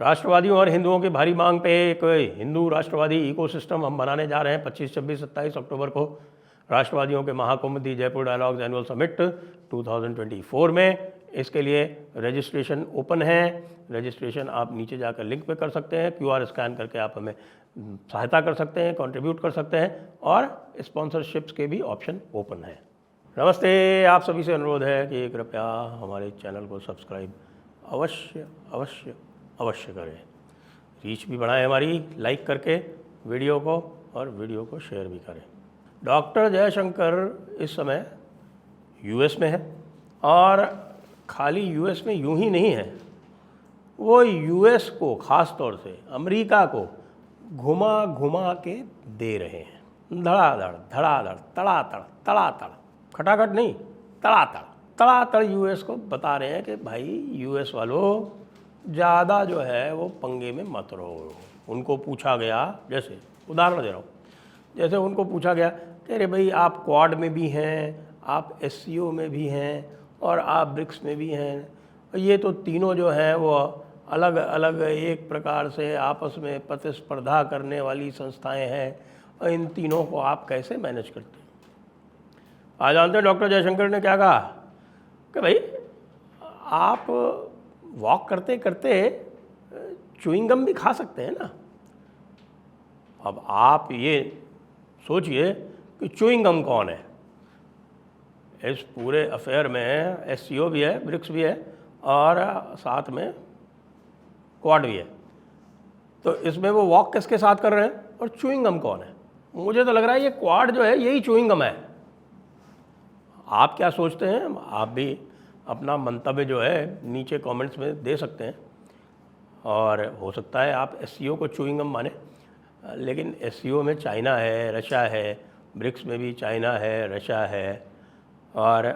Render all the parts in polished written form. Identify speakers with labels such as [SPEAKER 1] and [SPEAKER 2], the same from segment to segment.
[SPEAKER 1] राष्ट्रवादियों और हिंदुओं की भारी मांग पे एक हिंदू राष्ट्रवादी इकोसिस्टम हम बनाने जा रहे हैं 25, 26, 27 अक्टूबर को राष्ट्रवादियों के महाकुंभ दी जयपुर डायलॉग्स एनुअल समिट 2024 में। इसके लिए रजिस्ट्रेशन ओपन है। रजिस्ट्रेशन आप नीचे जाकर लिंक पे कर सकते हैं, QR स्कैन करके आप हमें सहायता कर सकते हैं, कंट्रीब्यूट कर सकते हैं और स्पॉन्सरशिप्स के भी ऑप्शन ओपन है। नमस्ते, आप सभी से अनुरोध है कि कृपया हमारे चैनल को सब्सक्राइब अवश्य अवश्य अवश्य करें। रीच भी बढ़ाएं हमारी लाइक करके वीडियो को, और वीडियो को शेयर भी करें। डॉक्टर जयशंकर इस समय US में है, और खाली US में यूं ही नहीं है, वो US को ख़ास तौर से अमेरिका को घुमा घुमा के दे रहे हैं। धड़ाधड़ धड़ाधड़ तड़ातड़ तड़ातड़, खटाखट नहीं, तड़ातड़ तड़ातड़ US को बता रहे हैं कि भाई US वालों ज़्यादा जो है वो पंगे में मत रहो। उनको पूछा गया, जैसे उदाहरण दे रहा हूँ, जैसे उनको पूछा गया कि अरे भाई आप क्वाड में भी हैं, आप SCO में भी हैं और आप ब्रिक्स में भी हैं, ये तो तीनों जो हैं वो अलग अलग एक प्रकार से आपस में प्रतिस्पर्धा करने वाली संस्थाएं हैं, और इन तीनों को आप कैसे मैनेज करते हैं। आज जानते हैं डॉक्टर जयशंकर ने क्या कहा कि भाई आप वॉक करते करते च्युइंग गम भी खा सकते हैं ना। अब आप ये सोचिए कि च्युइंग गम कौन है। इस पूरे अफेयर में SCO भी है, ब्रिक्स भी है और साथ में क्वाड भी है। तो इसमें वो वॉक किसके साथ कर रहे हैं और च्युइंग गम कौन है। मुझे तो लग रहा है ये क्वाड जो है यही च्युइंग गम है। आप क्या सोचते हैं, आप भी अपना मंतव्य जो है नीचे कमेंट्स में दे सकते हैं, और हो सकता है आप SCO को च्युइंग गम माने, लेकिन SCO में चाइना है, रशिया है, ब्रिक्स में भी चाइना है, रशिया है, और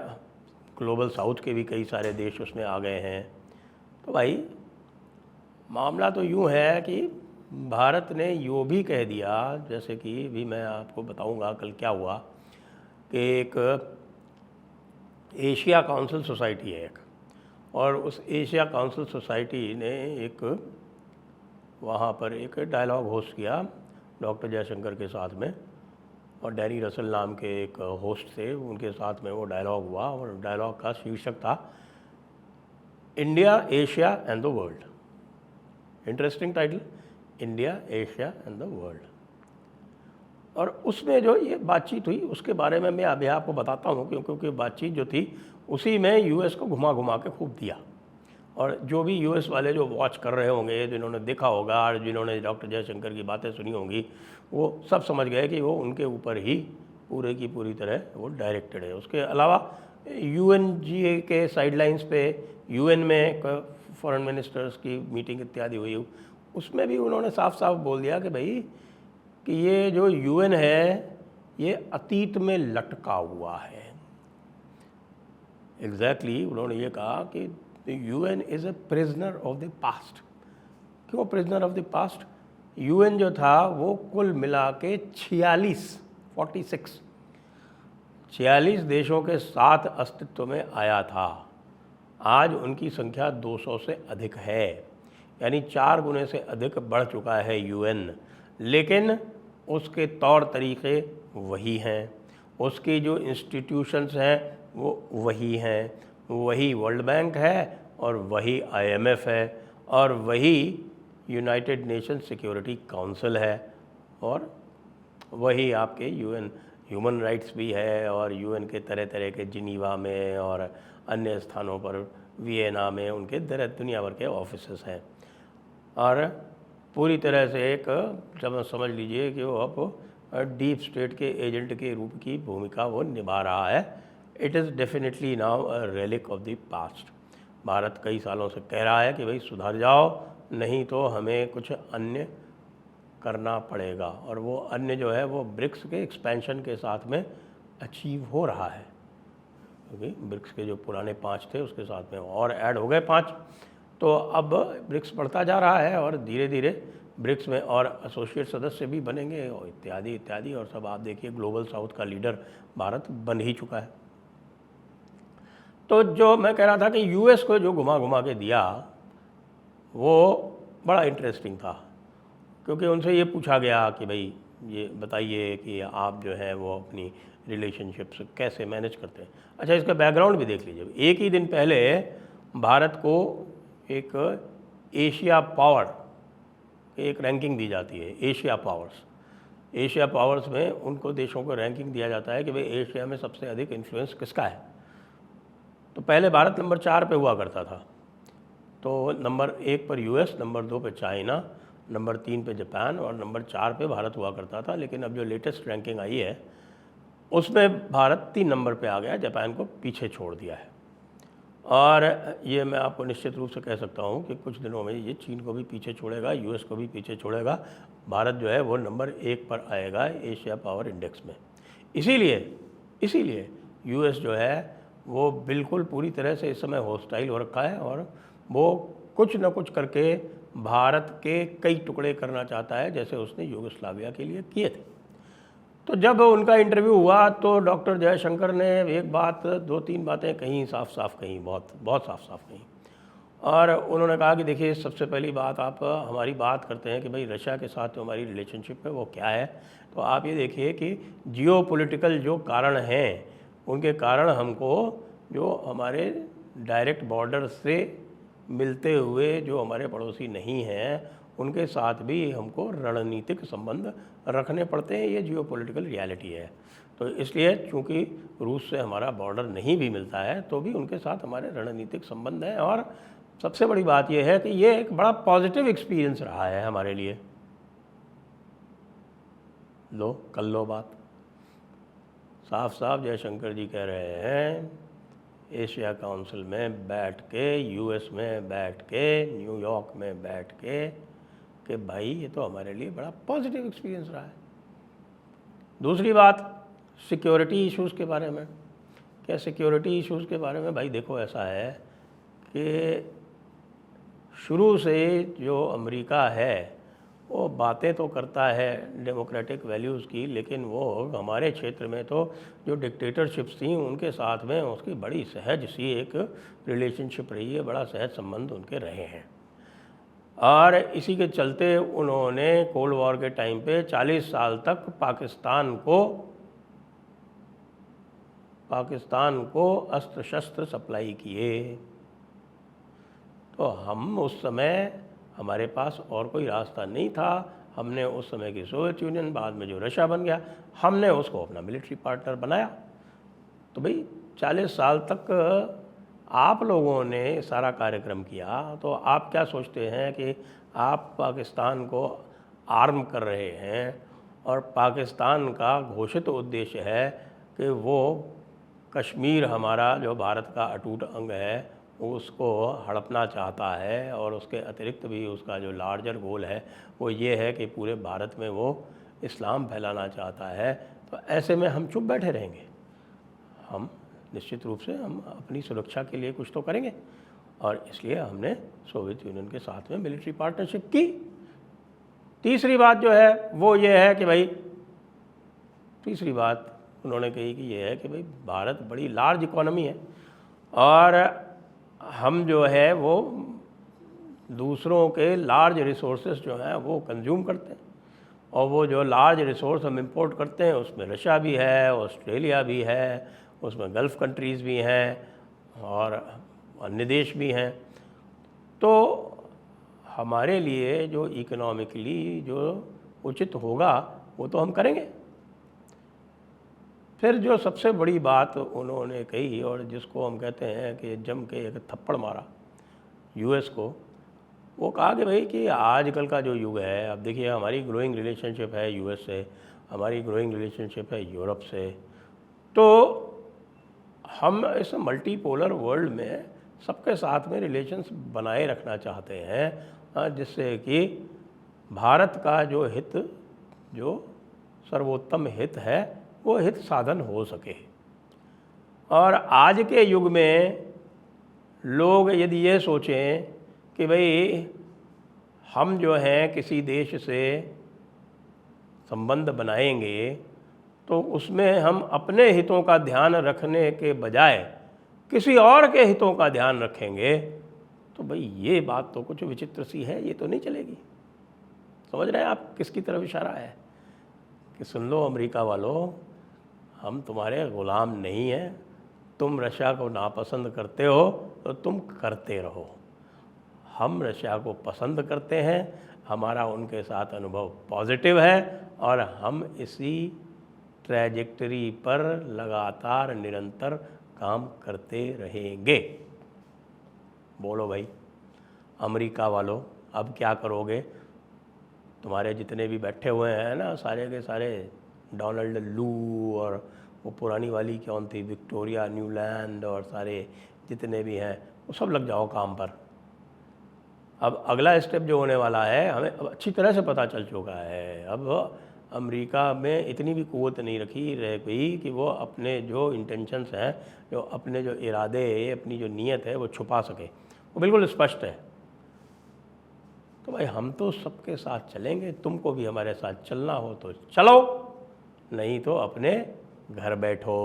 [SPEAKER 1] ग्लोबल साउथ के भी कई सारे देश उसमें आ गए हैं। तो भाई मामला तो यूँ है कि भारत ने यूँ भी कह दिया, जैसे कि भी मैं आपको बताऊंगा कल क्या हुआ, कि एक एशिया काउंसिल सोसाइटी है एक, और उस एशिया काउंसिल सोसाइटी ने एक वहाँ पर एक डायलॉग होस्ट किया डॉक्टर जयशंकर के साथ में, और डैनी रसल नाम के एक होस्ट थे, उनके साथ में वो डायलॉग हुआ, और डायलॉग का शीर्षक था India, Asia and the world. Interesting title, India, Asia and the world. और उसमें जो ये बातचीत हुई उसके बारे में मैं अभी आपको बताता हूँ, क्योंकि बातचीत जो थी उसी में US को घुमा घुमा के खूब दिया। और जो भी US वाले जो वॉच कर रहे होंगे, जिन्होंने देखा होगा और जिन्होंने डॉक्टर जयशंकर की बातें सुनी होंगी, वो सब समझ गए कि वो उनके ऊपर ही पूरे की पूरी तरह वो डायरेक्टेड है। उसके अलावा UNGA के साइडलाइंस पे UN में फॉरेन मिनिस्टर्स की मीटिंग इत्यादि हुई, उसमें भी उन्होंने साफ साफ बोल दिया कि भाई कि ये जो UN है ये अतीत में लटका हुआ है। एग्जैक्टली उन्होंने ये कहा कि UN is a prisoner of the past. क्यों prisoner of the past? UN जो था वो कुल मिला के 46 देशों के साथ अस्तित्व में आया था। आज उनकी संख्या 200 से अधिक है, यानी 4 गुने से अधिक बढ़ चुका है UN। लेकिन उसके तौर तरीक़े वही हैं, उसकी जो इंस्टीट्यूशंस हैं वो वही हैं, वही वर्ल्ड बैंक है और वही IMF है और वही यूनाइटेड नेशन सिक्योरिटी काउंसिल है, और वही आपके UN ह्यूमन राइट्स भी है, और UN के तरह तरह के जिनीवा में और अन्य स्थानों पर, वियना में उनके दुनिया भर के ऑफिसेस हैं। और पूरी तरह से एक समझ लीजिए कि वो अब डीप स्टेट के एजेंट के रूप की भूमिका वो निभा रहा है। It is definitely now a relic of the past. Bharat कई सालों से कह रहा है कि भाई सुधर जाओ, नहीं तो हमें कुछ अन्य करना पड़ेगा, और वो अन्य जो है वो ब्रिक्स के एक्सपेंशन के साथ में अचीव हो रहा है, क्योंकि ब्रिक्स के जो पुराने 5 थे उसके साथ में और ऐड हो गए 5, तो अब ब्रिक्स बढ़ता जा रहा है, और धीरे धीरे ब्रिक्स में और एसोसिएट सदस्य भी बनेंगे और इत्यादि इत्यादि। और सब आप देखिए ग्लोबल साउथ का लीडर भारत बन ही चुका है। तो जो मैं कह रहा था कि US को जो घुमा घुमा के दिया, वो बड़ा इंटरेस्टिंग था, क्योंकि उनसे ये पूछा गया कि भाई ये बताइए कि आप जो है वो अपनी रिलेशनशिप्स कैसे मैनेज करते हैं। अच्छा, इसका बैकग्राउंड भी देख लीजिए। एक ही दिन पहले भारत को एक एशिया पावर एक रैंकिंग दी जाती है, एशिया पावर्स। एशिया पावर्स में उनको देशों को रैंकिंग दिया जाता है कि भाई एशिया में सबसे अधिक इन्फ्लुएंस किसका है। तो पहले भारत नंबर 4 पे हुआ करता था। तो नंबर 1 पर यूएस, नंबर 2 पे चाइना, नंबर 3 पे जापान और नंबर 4 पे भारत हुआ करता था। लेकिन अब जो लेटेस्ट रैंकिंग आई है उसमें भारत 3 नंबर पे आ गया, जापान को पीछे छोड़ दिया है। और ये मैं आपको निश्चित रूप से कह सकता हूँ कि कुछ दिनों में ये चीन को भी पीछे छोड़ेगा, यूएस को भी पीछे छोड़ेगा। भारत जो है वो नंबर 1 पर आएगा एशिया पावर इंडेक्स में। इसीलिए यूएस जो है वो बिल्कुल पूरी तरह से इस समय हॉस्टाइल हो रखा है और वो कुछ न कुछ करके भारत के कई टुकड़े करना चाहता है, जैसे उसने यूगोस्लाविया के लिए किए थे। तो जब उनका इंटरव्यू हुआ तो डॉक्टर जयशंकर ने एक बात, 2-3 बातें कहीं, साफ साफ कहीं, बहुत साफ साफ कहीं। और उन्होंने कहा कि देखिए, सबसे पहली बात, आप हमारी बात करते हैं कि भाई रशिया के साथ जो हमारी रिलेशनशिप है वो क्या है। तो आप ये देखिए कि जियोपॉलिटिकल जो कारण हैं, उनके कारण हमको जो हमारे डायरेक्ट बॉर्डर से मिलते हुए जो हमारे पड़ोसी नहीं हैं उनके साथ भी हमको रणनीतिक संबंध रखने पड़ते हैं। ये जियोपॉलिटिकल रियलिटी है। तो इसलिए चूँकि रूस से हमारा बॉर्डर नहीं भी मिलता है तो भी उनके साथ हमारे रणनीतिक संबंध हैं। और सबसे बड़ी बात यह है कि ये एक बड़ा पॉजिटिव एक्सपीरियंस रहा है हमारे लिए। लो कर लो बात, साफ साफ जयशंकर जी कह रहे हैं एशिया काउंसिल में बैठ के, यूएस में बैठ के, न्यूयॉर्क में बैठ के, कि भाई ये तो हमारे लिए बड़ा पॉजिटिव एक्सपीरियंस रहा है। दूसरी बात, सिक्योरिटी इश्यूज़ के बारे में। क्या सिक्योरिटी इश्यूज़ के बारे में? भाई देखो, ऐसा है कि शुरू से जो अमेरिका है वो बातें तो करता है डेमोक्रेटिक वैल्यूज़ की, लेकिन वो हमारे क्षेत्र में तो जो डिक्टेटरशिप्स थी उनके साथ में उसकी बड़ी सहज सी एक रिलेशनशिप रही है, बड़ा सहज संबंध उनके रहे हैं। और इसी के चलते उन्होंने कोल्ड वॉर के टाइम पे 40 साल तक पाकिस्तान को अस्त्र शस्त्र सप्लाई किए। तो हम उस समय, हमारे पास और कोई रास्ता नहीं था। हमने उस समय की सोवियत यूनियन, बाद में जो रशिया बन गया, हमने उसको अपना मिलिट्री पार्टनर बनाया। तो भाई 40 साल तक आप लोगों ने सारा कार्यक्रम किया। तो आप क्या सोचते हैं कि आप पाकिस्तान को आर्म कर रहे हैं और पाकिस्तान का घोषित उद्देश्य है कि वो कश्मीर, हमारा जो भारत का अटूट अंग है, उसको हड़पना चाहता है। और उसके अतिरिक्त भी उसका जो लार्जर गोल है वो ये है कि पूरे भारत में वो इस्लाम फैलाना चाहता है। तो ऐसे में हम चुप बैठे रहेंगे? हम निश्चित रूप से हम अपनी सुरक्षा के लिए कुछ तो करेंगे। और इसलिए हमने सोवियत यूनियन के साथ में मिलिट्री पार्टनरशिप की। तीसरी बात जो है वो ये है कि भाई, तीसरी बात उन्होंने कही कि ये है कि भाई भारत बड़ी लार्ज इकोनॉमी है और हम जो है वो दूसरों के लार्ज रिसोर्सेज जो हैं वो कंज्यूम करते हैं। और वो जो लार्ज रिसोर्स हम इंपोर्ट करते हैं उसमें रशिया भी है, ऑस्ट्रेलिया भी है, उसमें गल्फ़ कंट्रीज़ भी हैं और अन्य देश भी हैं। तो हमारे लिए जो इकोनॉमिकली जो उचित होगा वो तो हम करेंगे। फिर जो सबसे बड़ी बात उन्होंने कही और जिसको हम कहते हैं कि जम के एक थप्पड़ मारा यूएस को, वो कहा कि भाई कि आजकल का जो युग है, अब देखिए हमारी ग्रोइंग रिलेशनशिप है यूएस से, हमारी ग्रोइंग रिलेशनशिप है यूरोप से। तो हम इस मल्टीपोलर वर्ल्ड में सबके साथ में रिलेशंस बनाए रखना चाहते हैं, जिससे कि भारत का जो हित, जो सर्वोत्तम हित है, वो हित साधन हो सके। और आज के युग में लोग यदि ये सोचें कि भाई हम जो हैं किसी देश से संबंध बनाएंगे तो उसमें हम अपने हितों का ध्यान रखने के बजाय किसी और के हितों का ध्यान रखेंगे, तो भाई ये बात तो कुछ विचित्र सी है, ये तो नहीं चलेगी। समझ रहे हैं आप किसकी तरफ इशारा है? कि सुन लो अमेरिका वालों, हम तुम्हारे ग़ुलाम नहीं हैं, तुम रशिया को नापसंद करते हो तो तुम करते रहो, हम रशिया को पसंद करते हैं, हमारा उनके साथ अनुभव पॉजिटिव है और हम इसी ट्रैजेक्टरी पर लगातार निरंतर काम करते रहेंगे। बोलो भाई अमेरिका वालों, अब क्या करोगे? तुम्हारे जितने भी बैठे हुए हैं ना, सारे के सारे डोनाल्ड लू और वो पुरानी वाली कौन थी, विक्टोरिया न्यूलैंड, और सारे जितने भी हैं वो सब लग जाओ काम पर। अब अगला स्टेप जो होने वाला है, हमें अब अच्छी तरह से पता चल चुका है, अब अमेरिका में इतनी भी क़ुव्वत नहीं रखी रह गई कि वो अपने जो इंटेंशंस हैं, जो अपने जो इरादे, अपनी जो नीयत है वो छुपा सके। वो बिल्कुल स्पष्ट है। तो भाई हम तो सबके साथ चलेंगे, तुमको भी हमारे साथ चलना हो तो चलो, नहीं तो अपने घर बैठो,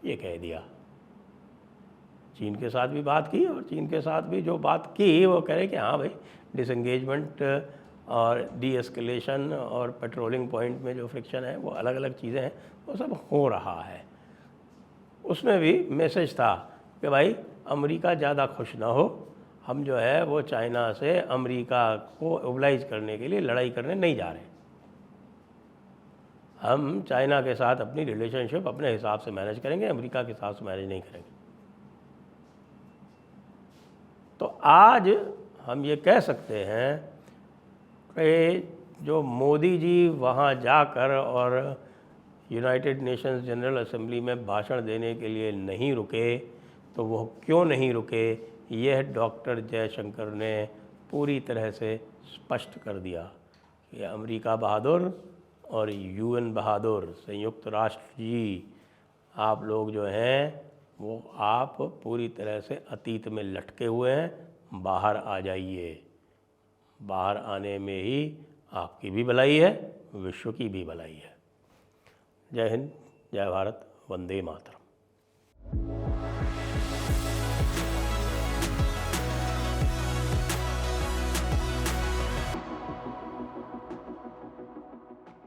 [SPEAKER 1] ये कह दिया। चीन के साथ भी बात की, और चीन के साथ भी जो बात की वो कह रहे कि हाँ भाई डिसएंगेजमेंट और डी एस्केलेशन और पेट्रोलिंग पॉइंट में जो फ्रिक्शन है वो अलग अलग चीज़ें हैं, वो सब हो रहा है। उसमें भी मैसेज था कि भाई अमेरिका ज़्यादा खुश ना हो, हम जो है वो चाइना से अमेरिका को ओबलाइज करने के लिए लड़ाई करने नहीं जा रहे, हम चाइना के साथ अपनी रिलेशनशिप अपने हिसाब से मैनेज करेंगे, अमेरिका के हिसाब से मैनेज नहीं करेंगे। तो आज हम ये कह सकते हैं कि जो मोदी जी वहाँ जाकर और यूनाइटेड नेशंस जनरल असेंबली में भाषण देने के लिए नहीं रुके, तो वो क्यों नहीं रुके, यह डॉक्टर जयशंकर ने पूरी तरह से स्पष्ट कर दिया कि अमेरिका बहादुर और यूएन बहादुर, संयुक्त राष्ट्र जी, आप लोग जो हैं वो आप पूरी तरह से अतीत में लटके हुए हैं, बाहर आ जाइए। बाहर आने में ही आपकी भी भलाई है, विश्व की भी भलाई है। जय हिंद, जय भारत, वंदे मातरम।